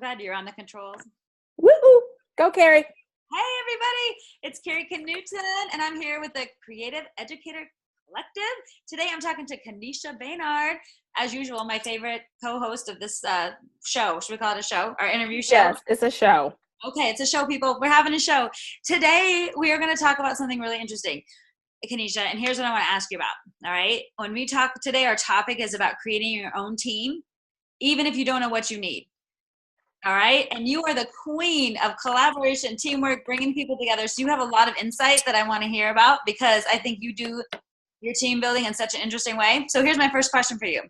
Glad you're on the controls. Woohoo! Go, Kari. Hey, everybody. It's Kari Knutson, and I'm here with the Creative Educator Collective. Today, I'm talking to Kanesha Baynard, as usual, my favorite co-host of this show. Should we call it a show? Our interview show? Yes, it's a show. Okay, it's a show, people. We're having a show. Today, we are going to talk about something really interesting, Kanesha, and here's what I want to ask you about, all right? When we talk today, our topic is about creating your own team, even if you don't know what you need. All right. And you are the queen of collaboration, teamwork, bringing people together. So you have a lot of insight that I want to hear about because I think you do your team building in such an interesting way. So here's my first question for you.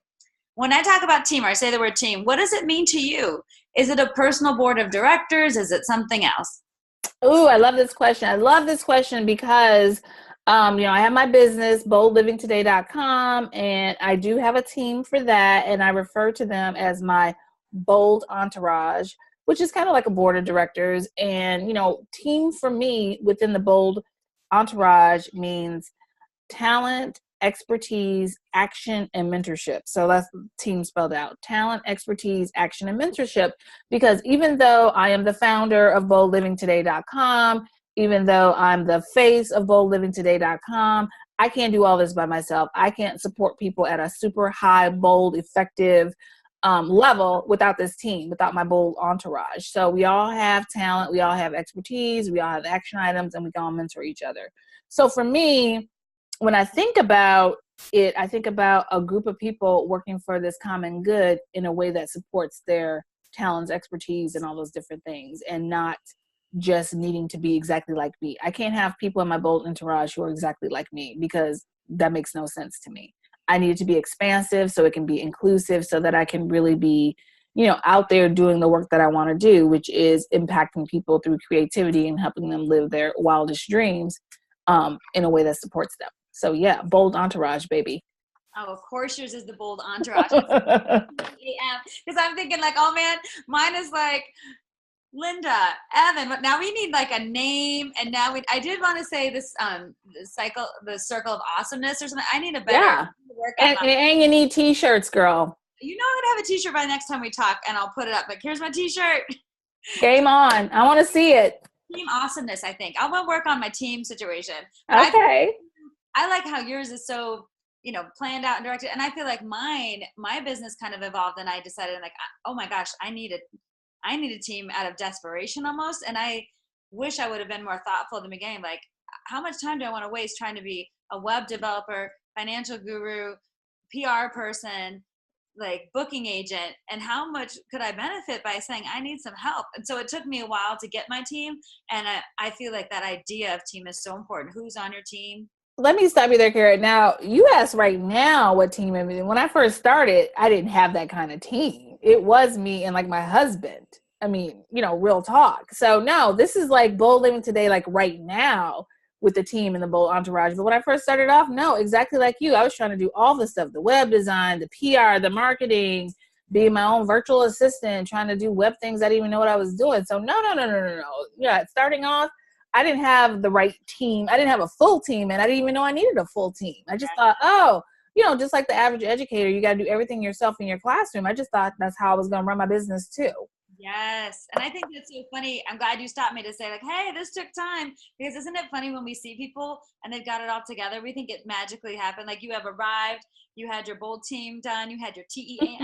When I talk about team, or I say the word team, what does it mean to you? Is it a personal board of directors? Is it something else? Ooh, I love this question. I love this question because, I have my business, boldlivingtoday.com, and I do have a team for that. And I refer to them as my bold entourage, which is kind of like a board of directors. And, team for me within the bold entourage means talent, expertise, action, and mentorship. So that's team spelled out: talent, expertise, action, and mentorship. Because even though I am the founder of boldlivingtoday.com, even though I'm the face of boldlivingtoday.com, I can't do all this by myself. I can't support people at a super high, bold, effective level without this team, without my bold entourage. So we all have talent, we all have expertise, we all have action items, and we can all mentor each other. So for me, when I think about it, I think about a group of people working for this common good in a way that supports their talents, expertise, and all those different things, and not just needing to be exactly like me. I can't have people in my bold entourage who are exactly like me because that makes no sense to me. I need it to be expansive so it can be inclusive so that I can really be, out there doing the work that I want to do, which is impacting people through creativity and helping them live their wildest dreams in a way that supports them. So yeah, bold entourage, baby. Oh, of course yours is the bold entourage. Because I'm thinking like, oh man, mine is like Linda, Evan, but now we need like a name. And now I did want to say this, the circle of awesomeness or something. I need a better work and you need t-shirts, girl. I'm gonna have a t-shirt by the next time we talk and I'll put it up. Like, here's my t-shirt. Game on. I want to see it. Team awesomeness, I think. I want to work on my team situation. But okay. I like how yours is so, planned out and directed. And I feel like my business kind of evolved and I decided like, oh my gosh, I need a team out of desperation almost. And I wish I would have been more thoughtful at the beginning. Like, how much time do I want to waste trying to be a web developer, financial guru, PR person, like booking agent, and how much could I benefit by saying I need some help? And so it took me a while to get my team. And I feel like that idea of team is so important. Who's on your team? Let me stop you there, Kara. Now, you asked right now what team I'm in. When I first started, I didn't have that kind of team. It was me and like my husband. I mean, real talk. So no, this is like Bold Living Today, like right now with the team and the Bold Entourage. But when I first started off, no, exactly like you. I was trying to do all the stuff, the web design, the PR, the marketing, being my own virtual assistant, trying to do web things. I didn't even know what I was doing. So no. Yeah, starting off, I didn't have the right team. I didn't have a full team, and I didn't even know I needed a full team. I just thought, just like the average educator, you got to do everything yourself in your classroom. I just thought that's how I was going to run my business too. Yes. And I think that's so funny. I'm glad you stopped me to say like, hey, this took time, because isn't it funny when we see people and they've got it all together? We think it magically happened. Like, you have arrived, you had your bold team done, you had your TEA,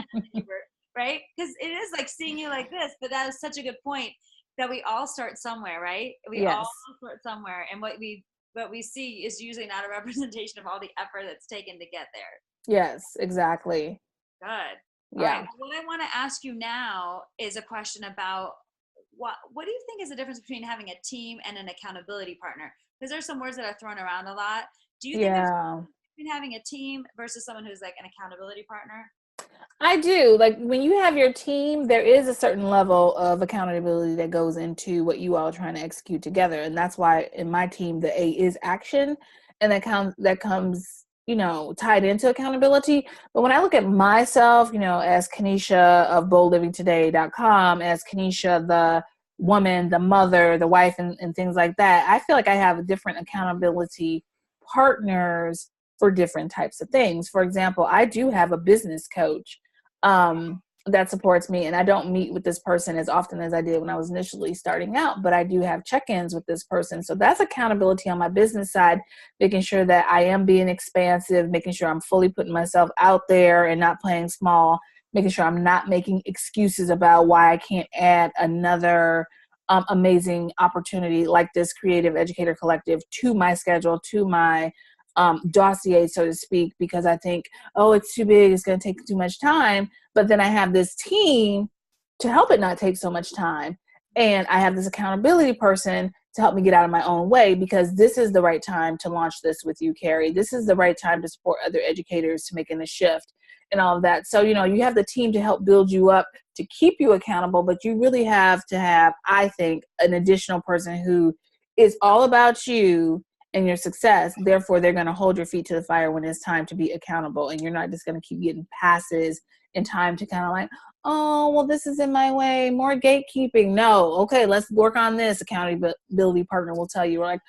right? Because it is like seeing you like this, but that is such a good point that we all start somewhere, right? We all start somewhere. And what we see is usually not a representation of all the effort that's taken to get there. Yes, exactly. Good. Yeah. All right. What I want to ask you now is a question about what do you think is the difference between having a team and an accountability partner? Because there's some words that are thrown around a lot. Do you think there's a difference between having a team versus someone who's like an accountability partner? I do. Like, when you have your team, there is a certain level of accountability that goes into what you all are trying to execute together. And that's why in my team, the A is action, and that comes tied into accountability. But when I look at myself, as Kanesha of boldlivingtoday.com, as Kanesha, the woman, the mother, the wife, and things like that, I feel like I have different accountability partners for different types of things. For example, I do have a business coach that supports me. And I don't meet with this person as often as I did when I was initially starting out, but I do have check-ins with this person. So that's accountability on my business side, making sure that I am being expansive, making sure I'm fully putting myself out there and not playing small, making sure I'm not making excuses about why I can't add another amazing opportunity like this Creative Educator Collective to my schedule, to my dossier, so to speak, because I think, oh, it's too big, it's going to take too much time. But then I have this team to help it not take so much time. And I have this accountability person to help me get out of my own way, because this is the right time to launch this with you, Kari. This is the right time to support other educators to making the shift and all of that. So, you have the team to help build you up, to keep you accountable, but you really have to have, I think, an additional person who is all about you and your success. Therefore, they're going to hold your feet to the fire when it's time to be accountable. And you're not just going to keep getting passes in time to kind of like, oh, well, this is in my way, more gatekeeping. No, okay, let's work on this. Accountability partner will tell you, like,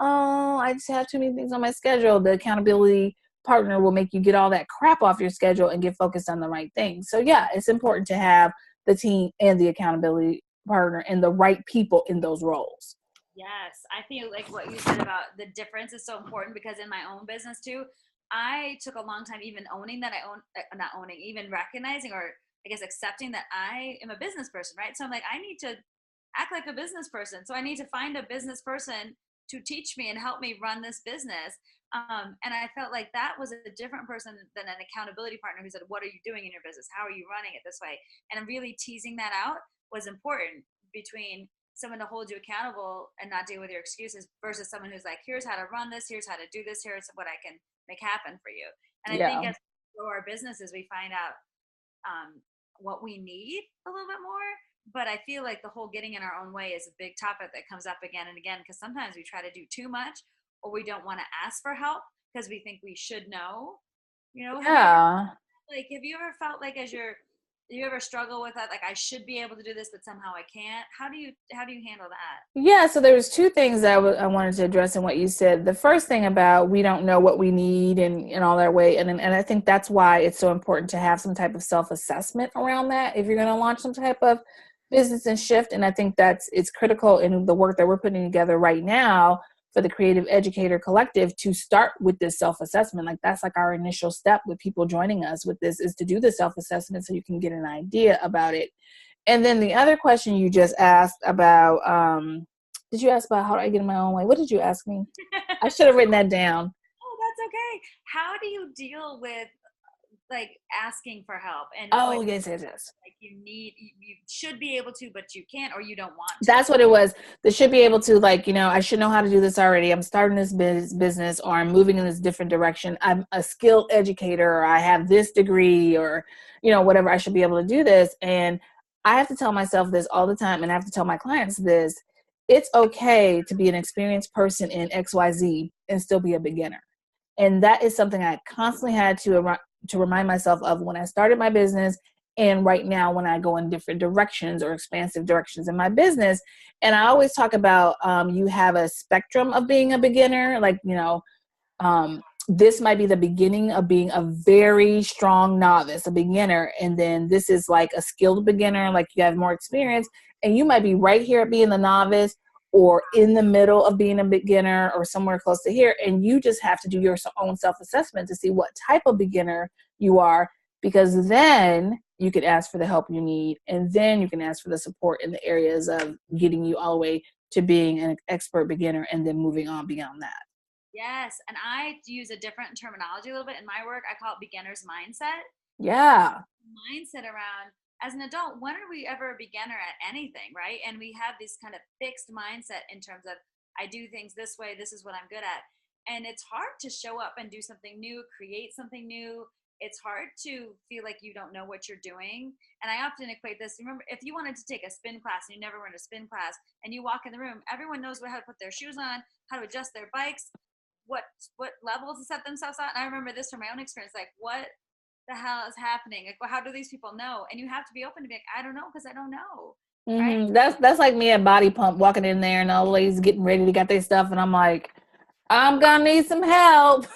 oh, I just have too many things on my schedule. The accountability partner will make you get all that crap off your schedule and get focused on the right things. So yeah, it's important to have the team and the accountability partner and the right people in those roles. Yes, I feel like what you said about the difference is so important, because in my own business too, I took a long time even owning that not owning, even recognizing, or I guess accepting that I am a business person, right? So I'm like, I need to act like a business person. So I need to find a business person to teach me and help me run this business. And I felt like that was a different person than an accountability partner who said, what are you doing in your business? How are you running it this way? And really teasing that out was important, between someone to hold you accountable and not deal with your excuses versus someone who's like, here's how to run this, here's how to do this, here's what I can make happen for you. And I think as we grow our businesses, we find out what we need a little bit more. But I feel like the whole getting in our own way is a big topic that comes up again and again, because sometimes we try to do too much, or we don't want to ask for help because we think we should know. Yeah. Have you ever felt like do you ever struggle with that? Like, I should be able to do this, but somehow I can't. How do you handle that? Yeah, so there was two things that I wanted to address in what you said. The first thing about we don't know what we need and all that way. And I think that's why it's so important to have some type of self-assessment around that if you're going to launch some type of business and shift. And I think it's critical in the work that we're putting together right now for the Creative Educator Collective to start with this self-assessment. Like, that's like our initial step with people joining us with this, is to do the self-assessment so you can get an idea about it. And then the other question you just asked about, did you ask about how do I get in my own way? What did you ask me? I should have written that down. Oh, that's okay. How do you deal with like asking for help and Yes. like you should be able to, but you can't, or you don't want to? That's what it was. They should be able to, like, I should know how to do this already. I'm starting this business, or I'm moving in this different direction. I'm a skilled educator, or I have this degree, or, whatever. I should be able to do this. And I have to tell myself this all the time, and I have to tell my clients this. It's okay to be an experienced person in XYZ and still be a beginner. And that is something I constantly had to remind myself of when I started my business, and right now when I go in different directions or expansive directions in my business. And I always talk about you have a spectrum of being a beginner. Like, this might be the beginning of being a very strong novice, a beginner. And then this is like a skilled beginner, like you have more experience. And you might be right here at being the novice, or in the middle of being a beginner, or somewhere close to here. And you just have to do your own self-assessment to see what type of beginner you are, because then you can ask for the help you need. And then you can ask for the support in the areas of getting you all the way to being an expert beginner and then moving on beyond that. Yes. And I use a different terminology a little bit in my work. I call it beginner's mindset. Yeah. Mindset around, as an adult, when are we ever a beginner at anything, right? And we have this kind of fixed mindset in terms of, I do things this way, this is what I'm good at. And it's hard to show up and do something new, create something new. It's hard to feel like you don't know what you're doing. And I often equate this. Remember, if you wanted to take a spin class and you never went to spin class, and you walk in the room, everyone knows how to put their shoes on, how to adjust their bikes, what levels to set themselves on. And I remember this from my own experience, like, what the hell is happening? Like, well, how do these people know? And you have to be open to be like, I don't know, because I don't know. Right? That's like me at Body Pump, walking in there and all the ladies getting ready to get their stuff, and I'm like, I'm gonna need some help.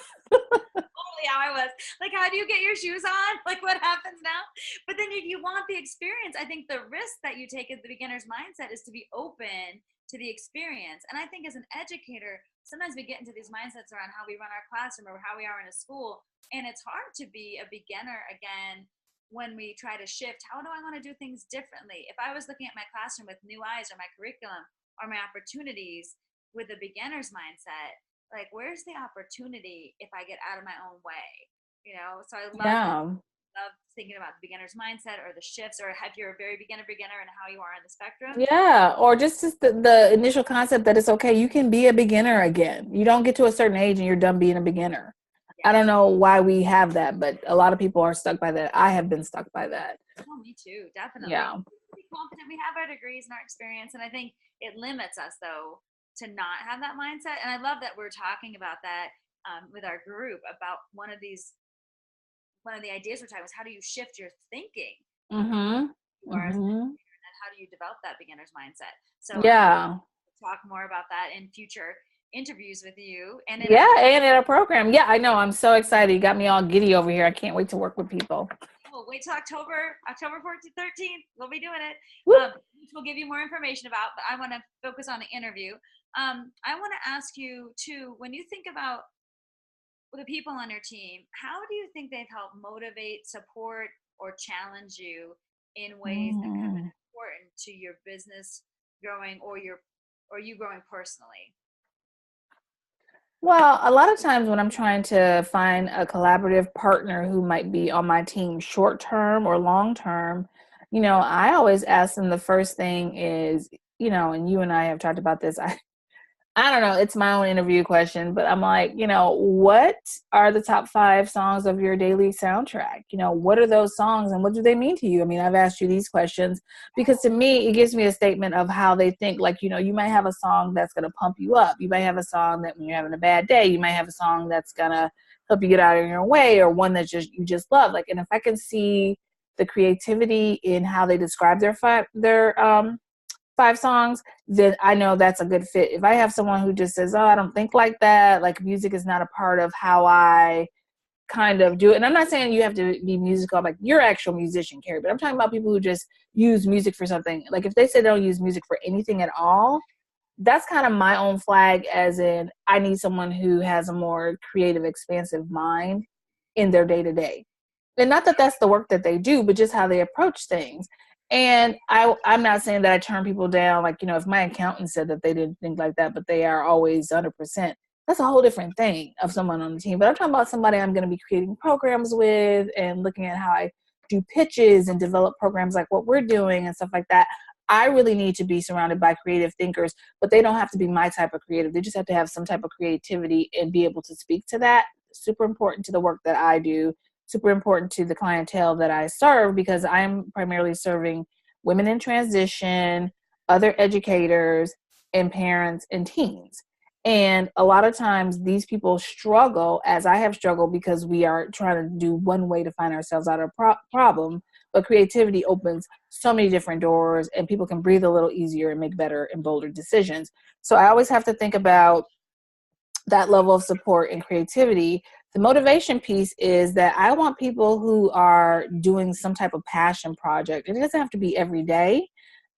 how I was. Like, how do you get your shoes on? Like, what happens now? But then if you want the experience, I think the risk that you take as the beginner's mindset is to be open to the experience. And I think as an educator, sometimes we get into these mindsets around how we run our classroom or how we are in a school. And it's hard to be a beginner again when we try to shift. How do I want to do things differently? If I was looking at my classroom with new eyes or my curriculum or my opportunities with a beginner's mindset, like, where's the opportunity if I get out of my own way? So I Yeah. love thinking about the beginner's mindset or the shifts, or if you're a very beginner and how you are on the spectrum. Yeah, or just the initial concept that it's okay. You can be a beginner again. You don't get to a certain age and you're done being a beginner. I Yes. don't know why we have that, but a lot of people are stuck by that. I have been stuck by that. Oh, me too, definitely. Yeah. Be confident. We have our degrees and our experience, and I think it limits us though to not have that mindset. And I love that we're talking about that with our group about one of the ideas we're talking was how do you shift your thinking Mhm. you are as Mhm. and how do you develop that beginner's mindset. So I'm Yeah. talk more about that in future interviews with you and in our Yeah, and in a program. Yeah, I know. I'm so excited. You got me all giddy over here. I can't wait to work with people. well, wait till October 14th, 13th. We'll be doing it. Woo. Which we'll give you more information about, but I want to focus on the interview. I want to ask you too, when you think about the people on your team, how do you think they've helped motivate, support, or challenge you in ways that have been Mm. important to your business growing or you growing personally? Well, a lot of times when I'm trying to find a collaborative partner who might be on my team short term or long term, I always ask them the first thing is, and you and I have talked about this. I don't know, it's my own interview question, but I'm like, what are the top 5 songs of your daily soundtrack? What are those songs and what do they mean to you? I mean, I've asked you these questions because to me, it gives me a statement of how they think. Like, you might have a song that's going to pump you up. You might have a song that when you're having a bad day, you might have a song that's going to help you get out of your way, or one that you just love. Like, and if I can see the creativity in how they describe their 5 songs, then I know that's a good fit. If I have someone who just says, "Oh, I don't think like that," like music is not a part of how I kind of do it. And I'm not saying you have to be musical, like you're an actual musician, Carrie, but I'm talking about people who just use music for something. Like if they say they don't use music for anything at all, that's kind of my own flag, as in I need someone who has a more creative, expansive mind in their day to day. And not that that's the work that they do, but just how they approach things. And I'm not saying that I turn people down. Like, if my accountant said that they didn't think like that, but they are always 100%, that's a whole different thing of someone on the team. But I'm talking about somebody I'm going to be creating programs with and looking at how I do pitches and develop programs like what we're doing and stuff like that. I really need to be surrounded by creative thinkers, but they don't have to be my type of creative. They just have to have some type of creativity and be able to speak to that. Super important to the work that I do, super important to the clientele that I serve, because I'm primarily serving women in transition, other educators, and parents and teens. And a lot of times these people struggle, as I have struggled, because we are trying to do one way to find ourselves out of a problem. But creativity opens so many different doors and people can breathe a little easier and make better and bolder decisions. So I always have to think about that level of support and creativity. The motivation piece is that I want people who are doing some type of passion project. It doesn't have to be every day,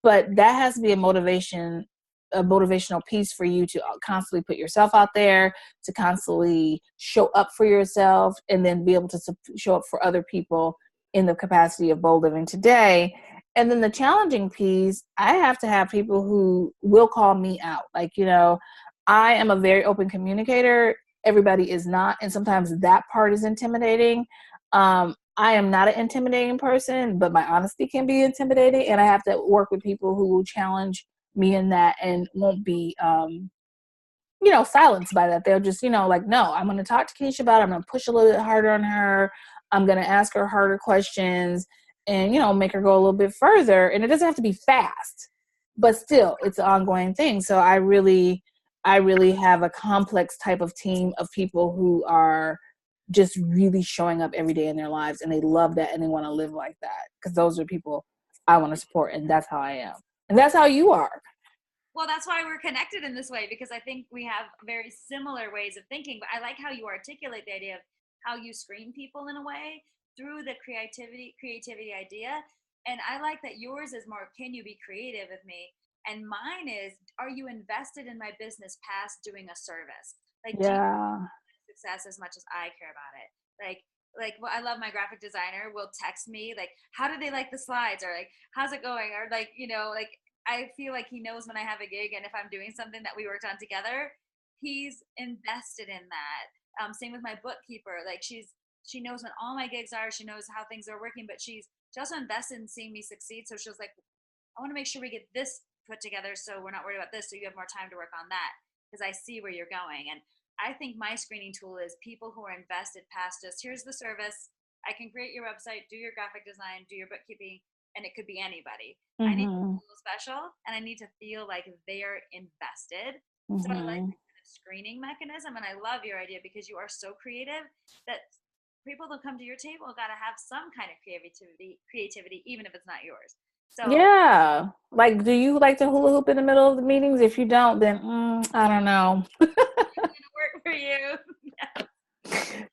but that has to be a motivational piece for you to constantly put yourself out there, to constantly show up for yourself, and then be able to show up for other people in the capacity of Bold Living Today. And then the challenging piece, I have to have people who will call me out. Like, I am a very open communicator. Everybody is not. And sometimes that part is intimidating. I am not an intimidating person, but my honesty can be intimidating. And I have to work with people who will challenge me in that and won't be, silenced by that. They'll just, like, no, I'm going to talk to Kanesha about it. I'm going to push a little bit harder on her. I'm going to ask her harder questions and, make her go a little bit further. And it doesn't have to be fast, but still it's an ongoing thing. So I really have a complex type of team of people who are just really showing up every day in their lives, and they love that and they want to live like that, because those are people I want to support, and that's how I am. And that's how you are. Well, that's why we're connected in this way, because I think we have very similar ways of thinking. But I like how you articulate the idea of how you screen people in a way through the creativity idea. And I like that yours is more, can you be creative with me? And mine is, are you invested in my business past doing a service? Like, do you Yeah. success as much as I care about it? Well, I love my graphic designer will text me like, how do they like the slides, or like, how's it going, or like, like, I feel like he knows when I have a gig, and if I'm doing something that we worked on together, he's invested in that. Same with my bookkeeper. Like, she knows when all my gigs are. She knows how things are working, but she also invested in seeing me succeed. So she was like, I want to make sure we get this put together, so we're not worried about this, so you have more time to work on that, because I see where you're going. And I think my screening tool is people who are invested past just, here's the service, I can create your website, do your graphic design, do your bookkeeping, and it could be anybody. I need to Mm-hmm. feel special, and I need to feel like they're invested. So I like Mm-hmm. the kind of screening mechanism, and I love your idea because you are so creative that people that come to your table got to have some kind of creativity, even if it's not yours. So Yeah. Like, do you like to hula hoop in the middle of the meetings? If you don't, then I don't know. gonna work for you. And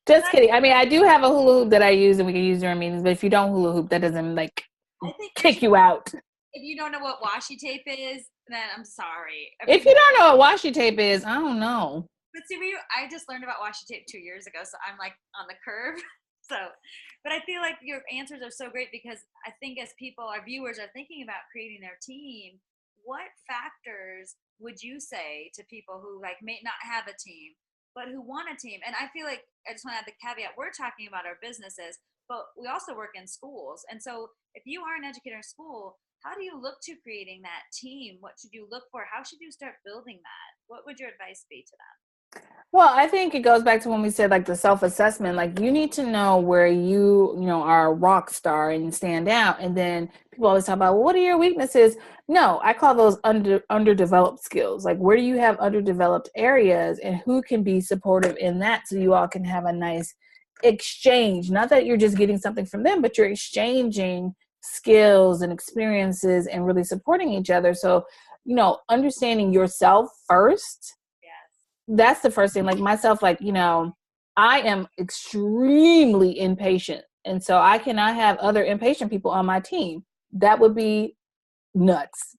Just kidding. I mean, I do have a hula hoop that I use and we can use during meetings, but if you don't hula hoop, that doesn't like I think you kick should. you out. If you don't know what washi tape is, then I'm sorry. If you don't know what washi tape is, I don't know. But see, I just learned about washi tape 2 years ago, so I'm like on the curve. So, but I feel like your answers are so great because I think as people, our viewers, are thinking about creating their team, what factors would you say to people who like may not have a team, but who want a team? And I feel like I just want to add the caveat: we're talking about our businesses, but we also work in schools. And so, if you are an educator in school, how do you look to creating that team? What should you look for? How should you start building that? What would your advice be to them? Well, I think it goes back to when we said like the self-assessment. Like you need to know where you know, are a rock star and stand out. And then people always talk about, well, what are your weaknesses? No, I call those underdeveloped skills. Like where do you have underdeveloped areas and who can be supportive in that so you all can have a nice exchange. Not that you're just getting something from them, but you're exchanging skills and experiences and really supporting each other. So, you know, understanding yourself first, Yes. that's the first thing. Like myself, like, you know, I am extremely impatient. And so I cannot have other impatient people on my team. That would be nuts.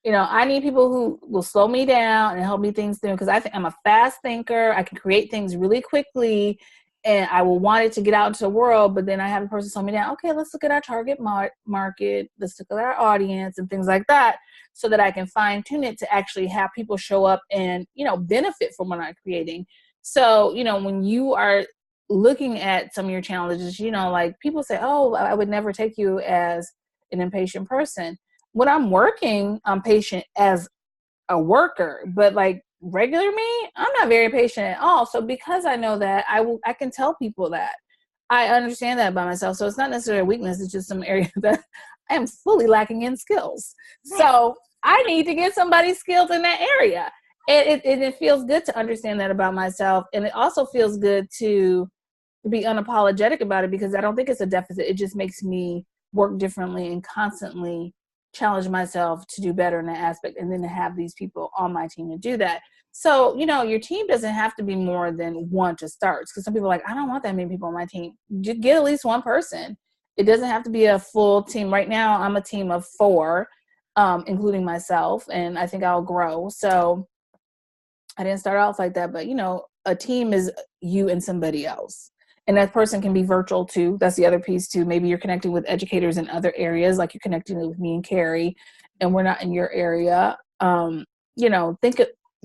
You know, I need people who will slow me down and help me things through because I think I'm a fast thinker. I can create things really quickly and I will want it to get out into the world. But then I have a person slow me down. Okay, let's look at our target market. Let's look at our audience and things like that so that I can fine tune it to actually have people show up and, you know, benefit from what I'm creating. So, you know, when you are looking at some of your challenges, you know, like people say, oh, I would never take you as an impatient person. When I'm working, I'm patient as a worker, but like regular me, I'm not very patient at all. So because I know that, I can tell people that. I understand that by myself. So it's not necessarily a weakness, it's just some area that I am fully lacking in skills. So I need to get somebody skilled in that area. And it feels good to understand that about myself. And it also feels good to be unapologetic about it because I don't think it's a deficit. It just makes me work differently and constantly challenge myself to do better in that aspect and then to have these people on my team to do that. So, you know, your team doesn't have to be more than one to start because some people are like, I don't want that many people on my team. Just get at least one person. It doesn't have to be a full team. Right now, I'm a team of 4, including myself, and I think I'll grow. So I didn't start off like that, but you know, a team is you and somebody else. And that person can be virtual too. That's the other piece too. Maybe you're connecting with educators in other areas, like you're connecting with me and Kari, and we're not in your area. You know,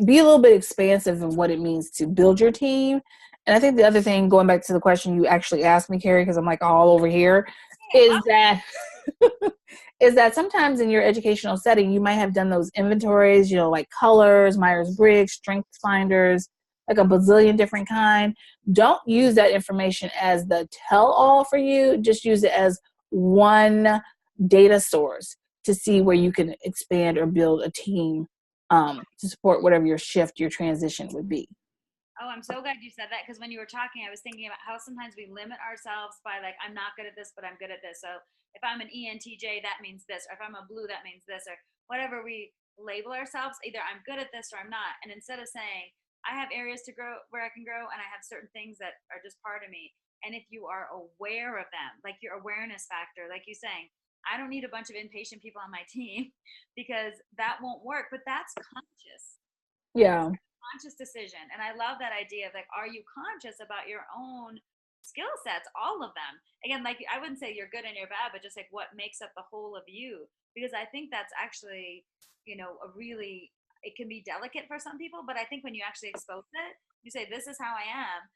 be a little bit expansive in what it means to build your team. And I think the other thing, going back to the question you actually asked me, Kari, because I'm like all over here, is that is that sometimes in your educational setting, you might have done those inventories, you know, like colors, Myers-Briggs, strength finders, like a bazillion different kind. Don't use that information as the tell-all for you. Just use it as one data source to see where you can expand or build a team to support whatever your shift, your transition would be. Oh, I'm so glad you said that because when you were talking, I was thinking about how sometimes we limit ourselves by like, I'm not good at this, but I'm good at this. So if I'm an ENTJ, that means this. Or if I'm a blue, that means this. Or whatever we label ourselves, either I'm good at this or I'm not. And instead of saying, I have areas to grow where I can grow, and I have certain things that are just part of me. And if you are aware of them, like your awareness factor, like you're saying, I don't need a bunch of impatient people on my team because that won't work. But that's conscious. Yeah. Conscious decision. And I love that idea of like, are you conscious about your own skill sets, all of them? Again, like I wouldn't say you're good and you're bad, but just like what makes up the whole of you. Because I think that's actually, a really, it can be delicate for some people, but I think when you actually expose it, you say, this is how I am.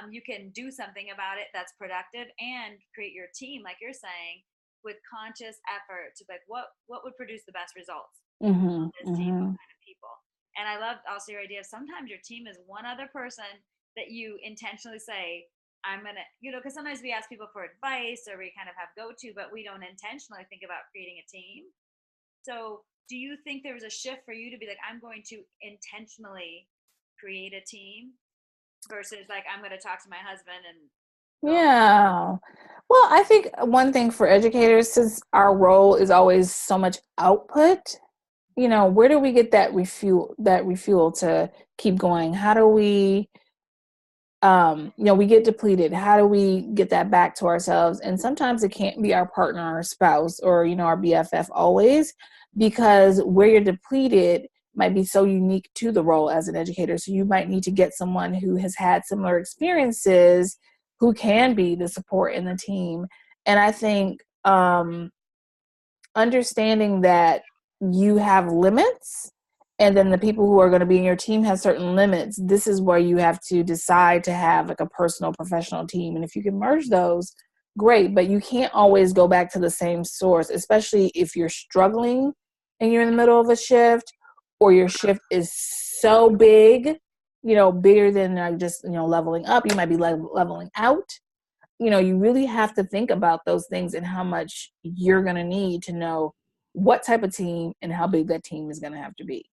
You can do something about it that's productive and create your team, like you're saying, with conscious effort to like what would produce the best results Mm-hmm. on this team, what Mm-hmm. kind of people. And I love also your idea of sometimes your team is one other person that you intentionally say, I'm going to, because sometimes we ask people for advice or we kind of have go to, but we don't intentionally think about creating a team. So do you think there was a shift for you to be like, I'm going to intentionally create a team versus like, I'm going to talk to my husband and go? Yeah. Well, I think one thing for educators, since our role is always so much output, where do we get that refuel to keep going? How do we, we get depleted. How do we get that back to ourselves? And sometimes it can't be our partner, our spouse, or, our BFF always, because where you're depleted might be so unique to the role as an educator. So you might need to get someone who has had similar experiences who can be the support in the team. And I think understanding that you have limits and then the people who are going to be in your team have certain limits. This is where you have to decide to have like a personal professional team. And if you can merge those, great, but you can't always go back to the same source, especially if you're struggling and you're in the middle of a shift or your shift is so big, bigger than just, leveling up. You might be leveling out. You really have to think about those things and how much you're going to need to know what type of team and how big that team is going to have to be.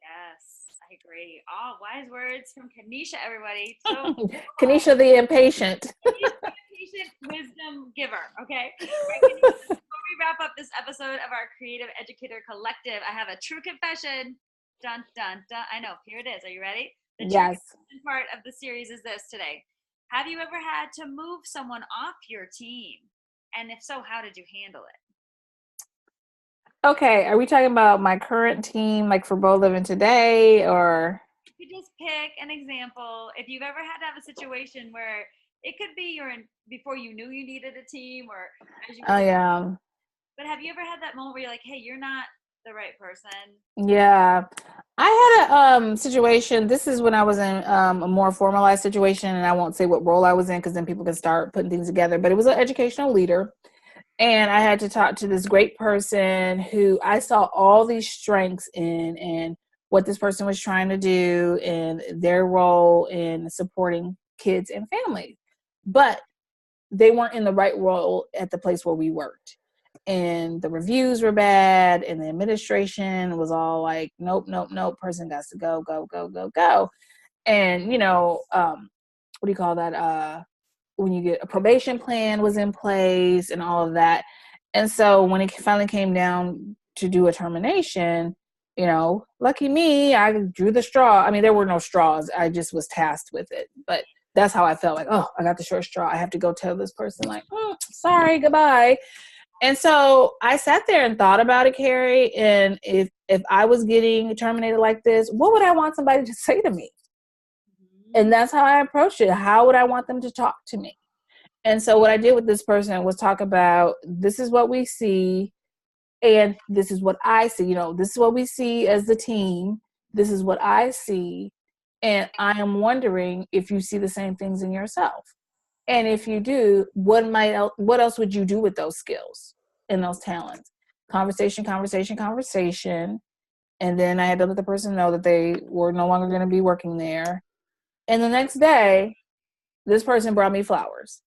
Yes, I agree. All wise words from Kanesha, everybody. So Kanesha the impatient. patient wisdom giver. Okay. Right, Kanesha, before we wrap up this episode of our Creative Educator Collective, I have a true confession. Dun dun dun. I know. Here it is. Are you ready? The true Yes. confession part of the series is this today. Have you ever had to move someone off your team? And if so, how did you handle it? Okay. Are we talking about my current team, like for Bold Living Today, or? You just pick an example. If you've ever had to have a situation where it could be before you knew you needed a team or as you were Oh, just, yeah. but have you ever had that moment where you're like, hey, you're not the right person? Yeah. I had a situation. This is when I was in a more formalized situation, and I won't say what role I was in because then people can start putting things together. But it was an educational leader. And I had to talk to this great person who I saw all these strengths in and what this person was trying to do and their role in supporting kids and families. But they weren't in the right role at the place where we worked. And the reviews were bad and the administration was all like, nope, nope, nope, person got to go, go, go, go, go. And, what do you call that? When you get a probation plan was in place and all of that. And so when it finally came down to do a termination, lucky me, I drew the straw. I mean, there were no straws. I just was tasked with it. But that's how I felt like, oh, I got the short straw. I have to go tell this person like, sorry, goodbye. And so I sat there and thought about it, Kari. And if I was getting terminated like this, what would I want somebody to say to me? And that's how I approached it. How would I want them to talk to me? And so what I did with this person was talk about, this is what we see, and this is what I see. This is what we see as the team. This is what I see. And I am wondering if you see the same things in yourself. And if you do, what else would you do with those skills and those talents? Conversation, conversation, conversation. And then I had to let the person know that they were no longer going to be working there. And the next day, this person brought me flowers.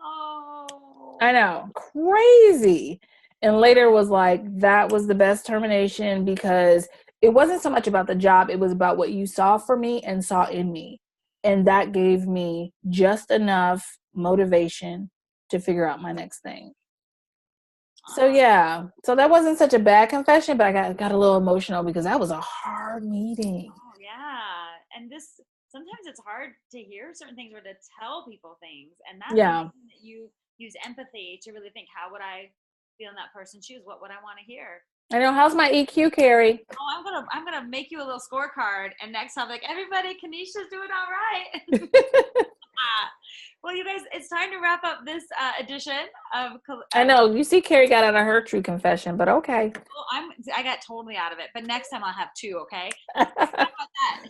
Oh, I know, crazy. And later was like, that was the best termination because it wasn't so much about the job. It was about what you saw for me and saw in me. And that gave me just enough motivation to figure out my next thing. So yeah, so that wasn't such a bad confession, but I got a little emotional because that was a hard meeting. oh yeah. and this, sometimes it's hard to hear certain things or to tell people things. And that's Yeah. amazing that you use empathy to really think, how would I feel in that person's shoes? What would I want to hear? I know. How's my EQ, Kari? Oh, I'm gonna make you a little scorecard, and next time, like, everybody, Kanesha's doing all right. Well, you guys, it's time to wrap up this edition of. I know. You see, Kari got out of her true confession, but okay. Well, I got totally out of it, but next time I'll have two. Okay. How about that?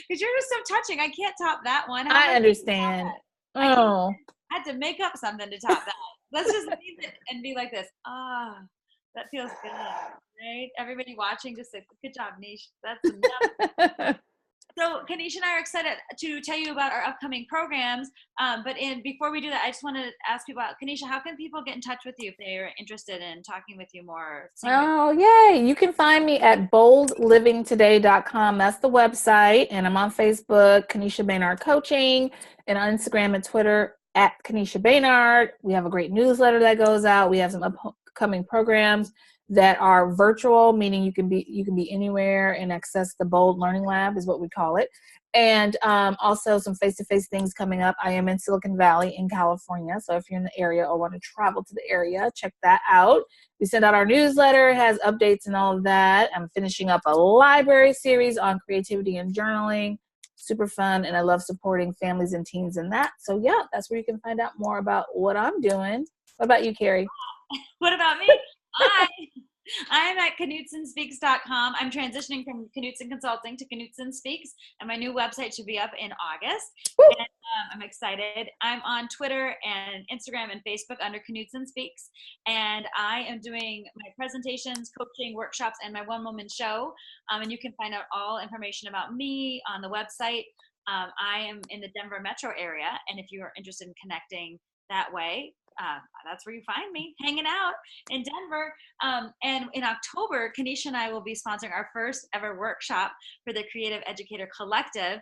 Because you're just so touching. I can't top that one. I understand. Oh. I had to make up something to top that. Let's just leave it and be like this. Ah, that feels good, right? Everybody watching, just say, good job, Niche. That's enough. So Kanesha and I are excited to tell you about our upcoming programs. But before we do that, I just want to ask people, Kanesha, how can people get in touch with you if they're interested in talking with you more? Oh, yay. You can find me at boldlivingtoday.com. That's the website. And I'm on Facebook, Kanesha Baynard Coaching, and on Instagram and Twitter at Kanesha Baynard. We have a great newsletter that goes out. We have some upcoming programs that are virtual, meaning you can be anywhere and access the Bold Learning Lab is what we call it. And also some face-to-face things coming up. I am in Silicon Valley in California. So if you're in the area or want to travel to the area, check that out. We send out our newsletter, it has updates and all of that. I'm finishing up a library series on creativity and journaling. Super fun. And I love supporting families and teens in that. So yeah, that's where you can find out more about what I'm doing. What about you, Kari? What about me? I'm at KnutsonSpeaks.com. I'm transitioning from Knutson Consulting to Knutson Speaks, and my new website should be up in August. And, I'm excited. I'm on Twitter and Instagram and Facebook under Knutson Speaks, and I am doing my presentations, coaching, workshops, and my one-woman show. And you can find out all information about me on the website. I am in the Denver metro area, and if you are interested in connecting that way, that's where you find me, hanging out in Denver. And in October, Kanesha and I will be sponsoring our first ever workshop for the Creative Educator Collective,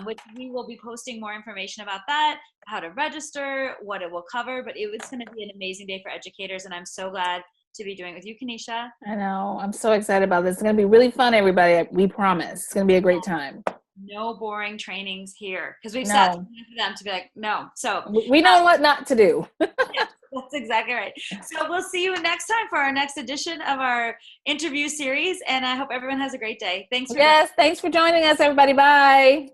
which we will be posting more information about that, how to register, what it will cover. But it's going to be an amazing day for educators, and I'm so glad to be doing it with you, Kanesha. I know. I'm so excited about this. It's going to be really fun, everybody. We promise. It's going to be a great time. No boring trainings here, because we've set for them to be like, no. So we know what not to do. Yes, that's exactly right. So we'll see you next time for our next edition of our interview series, and I hope everyone has a great day. Thanks for thanks for joining us, everybody. Bye.